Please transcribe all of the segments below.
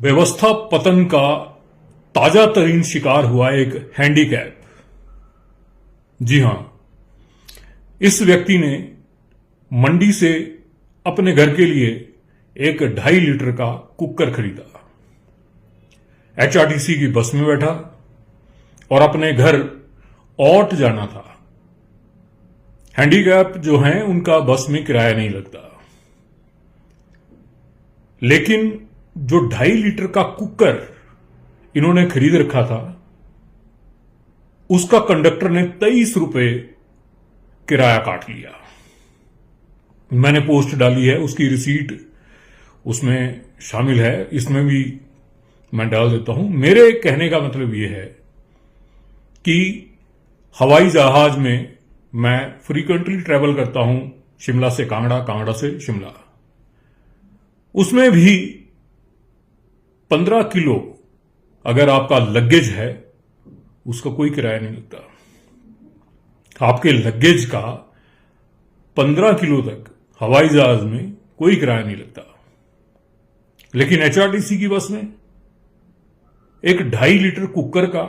व्यवस्था पतन का ताजा तरीन शिकार हुआ एक हैंडीकैप। जी हां, इस व्यक्ति ने मंडी से अपने घर के लिए एक 2.5 लीटर का कुकर खरीदा, एचआरटीसी की बस में बैठा और अपने घर औट जाना था। हैंडीकैप जो हैं उनका बस में किराया नहीं लगता, लेकिन जो 2.5 लीटर का कुकर इन्होंने खरीद रखा था उसका कंडक्टर ने 23 रुपए किराया काट लिया। मैंने पोस्ट डाली है, उसकी रिसीट उसमें शामिल है, इसमें भी मैं डाल देता हूं। मेरे कहने का मतलब यह है कि हवाई जहाज में मैं फ्रीक्वेंटली ट्रेवल करता हूं, शिमला से कांगड़ा, कांगड़ा से शिमला। उसमें भी 15 किलो अगर आपका लगेज है उसका कोई किराया नहीं लगता। आपके लगेज का 15 किलो तक हवाई जहाज में कोई किराया नहीं लगता, लेकिन एचआरटीसी की बस में एक 2.5 लीटर कुकर का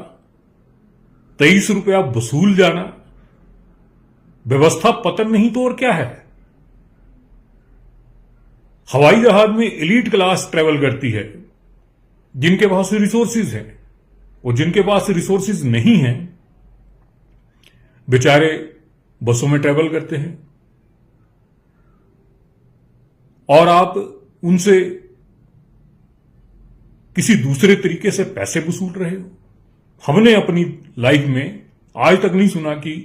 23 रुपया वसूल जाना व्यवस्था पतन नहीं तो और क्या है। हवाई जहाज में एलीट क्लास ट्रेवल करती है, जिनके पास रिसोर्सिस हैं, और जिनके पास रिसोर्सिस नहीं हैं बेचारे बसों में ट्रेवल करते हैं और आप उनसे किसी दूसरे तरीके से पैसे वसूल रहे हो। हमने अपनी लाइफ में आज तक नहीं सुना कि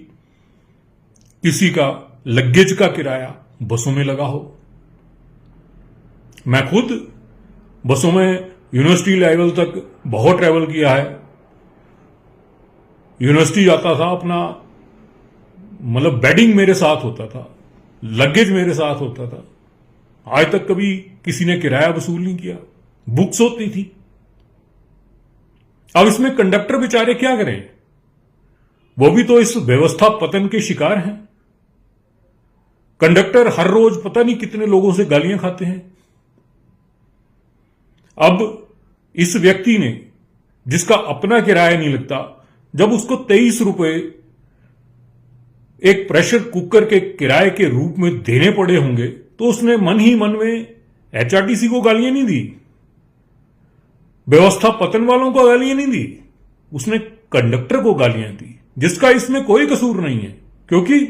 किसी का लगेज का किराया बसों में लगा हो। मैं खुद बसों में यूनिवर्सिटी लेवल तक बहुत ट्रैवल किया है। यूनिवर्सिटी जाता था, अपना मतलब बेडिंग मेरे साथ होता था, लगेज मेरे साथ होता था। आज तक कभी किसी ने किराया वसूल नहीं किया, बुक्स होती थी। अब इसमें कंडक्टर बेचारे क्या करें, वो भी तो इस व्यवस्था पतन के शिकार हैं। कंडक्टर हर रोज पता नहीं कितने लोगों से गालियां खाते हैं। अब इस व्यक्ति ने, जिसका अपना किराया नहीं लगता, जब उसको 23 रुपए एक प्रेशर कुकर के किराए के रूप में देने पड़े होंगे, तो उसने मन ही मन में एचआरटीसी को गालियां नहीं दी, व्यवस्था पतन वालों को गालियां नहीं दी, उसने कंडक्टर को गालियां दी, जिसका इसमें कोई कसूर नहीं है, क्योंकि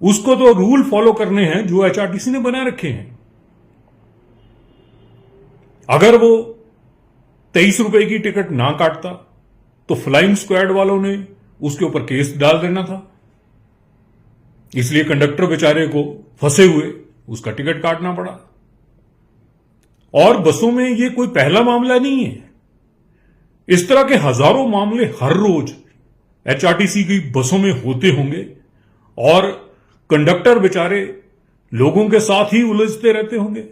उसको तो रूल फॉलो करने हैं जो एचआरटीसी ने बना रखे हैं। अगर वो 23 रुपए की टिकट ना काटता तो फ्लाइंग स्क्वाड वालों ने उसके ऊपर केस डाल देना था। इसलिए कंडक्टर बेचारे को फंसे हुए उसका टिकट काटना पड़ा। और बसों में ये कोई पहला मामला नहीं है, इस तरह के हजारों मामले हर रोज एचआरटीसी की बसों में होते होंगे और कंडक्टर बेचारे लोगों के साथ ही उलझते रहते होंगे,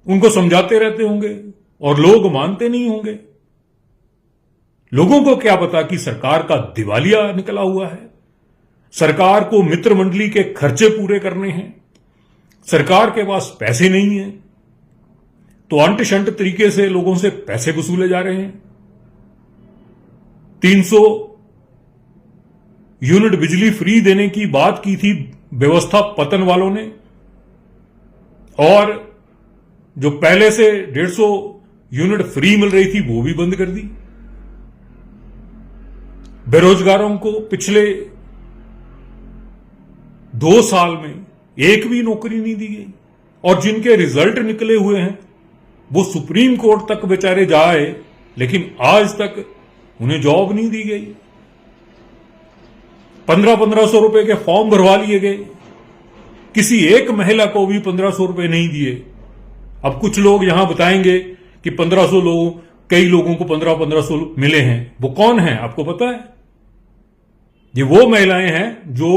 उनको समझाते रहते होंगे और लोग मानते नहीं होंगे। लोगों को क्या पता कि सरकार का दिवालिया निकला हुआ है, सरकार को मित्र मंडली के खर्चे पूरे करने हैं, सरकार के पास पैसे नहीं है, तो अंट शंट तरीके से लोगों से पैसे वसूले जा रहे हैं। 300 यूनिट बिजली फ्री देने की बात की थी व्यवस्था पतन वालों ने, और जो पहले से 150 यूनिट फ्री मिल रही थी वो भी बंद कर दी। बेरोजगारों को पिछले 2 साल में एक भी नौकरी नहीं दी गई, और जिनके रिजल्ट निकले हुए हैं वो सुप्रीम कोर्ट तक बेचारे जाए, लेकिन आज तक उन्हें जॉब नहीं दी गई। 1500 रुपए के फॉर्म भरवा लिए गए, किसी एक महिला को भी 1500 रुपए नहीं दिए। अब कुछ लोग यहां बताएंगे कि 1500 लोगों, कई लोगों को 1500 मिले हैं। वो कौन है आपको पता है? ये वो महिलाएं हैं जो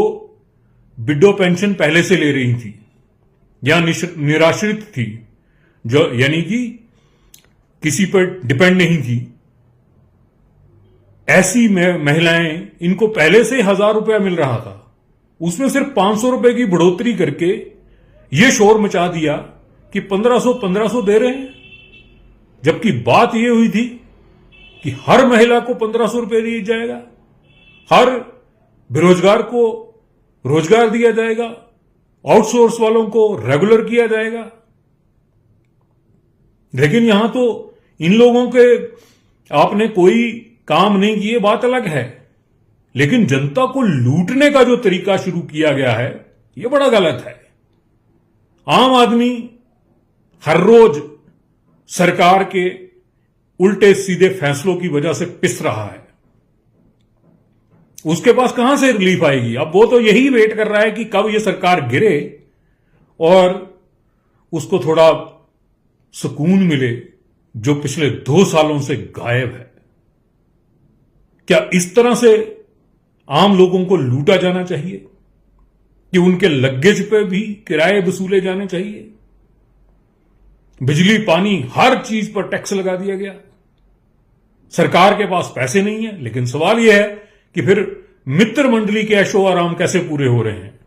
विडो पेंशन पहले से ले रही थी या निराश्रित थी, जो यानी कि किसी पर डिपेंड नहीं थी। ऐसी महिलाएं, इनको पहले से 1000 रुपया मिल रहा था, उसमें सिर्फ 500 रुपए की बढ़ोतरी करके ये शोर मचा दिया कि 1500 दे रहे हैं, जबकि बात यह हुई थी कि हर महिला को 1500 रुपए दिया जाएगा, हर बेरोजगार को रोजगार दिया जाएगा, आउटसोर्स वालों को रेगुलर किया जाएगा। लेकिन यहां तो इन लोगों के आपने कोई काम नहीं किए, बात अलग है, लेकिन जनता को लूटने का जो तरीका शुरू किया गया है यह बड़ा गलत है। आम आदमी हर रोज सरकार के उल्टे सीधे फैसलों की वजह से पिस रहा है। उसके पास कहां से रिलीफ आएगी? अब वो तो यही वेट कर रहा है कि कब ये सरकार गिरे और उसको थोड़ा सुकून मिले जो पिछले 2 सालों से गायब है। क्या इस तरह से आम लोगों को लूटा जाना चाहिए कि उनके लगेज पे भी किराए वसूले जाने चाहिए? बिजली पानी हर चीज पर टैक्स लगा दिया गया। सरकार के पास पैसे नहीं है, लेकिन सवाल यह है कि फिर मित्र मंडली के ऐशो आराम कैसे पूरे हो रहे हैं?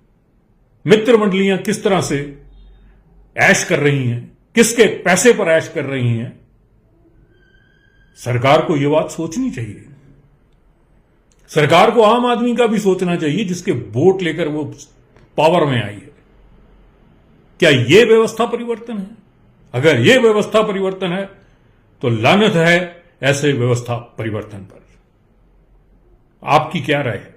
मित्र मंडलियां किस तरह से ऐश कर रही हैं, किसके पैसे पर ऐश कर रही हैं? सरकार को यह बात सोचनी चाहिए। सरकार को आम आदमी का भी सोचना चाहिए जिसके वोट लेकर वो पावर में आई है। क्या यह व्यवस्था परिवर्तन है? अगर यह व्यवस्था परिवर्तन है तो लानत है ऐसे व्यवस्था परिवर्तन पर। आपकी क्या राय है?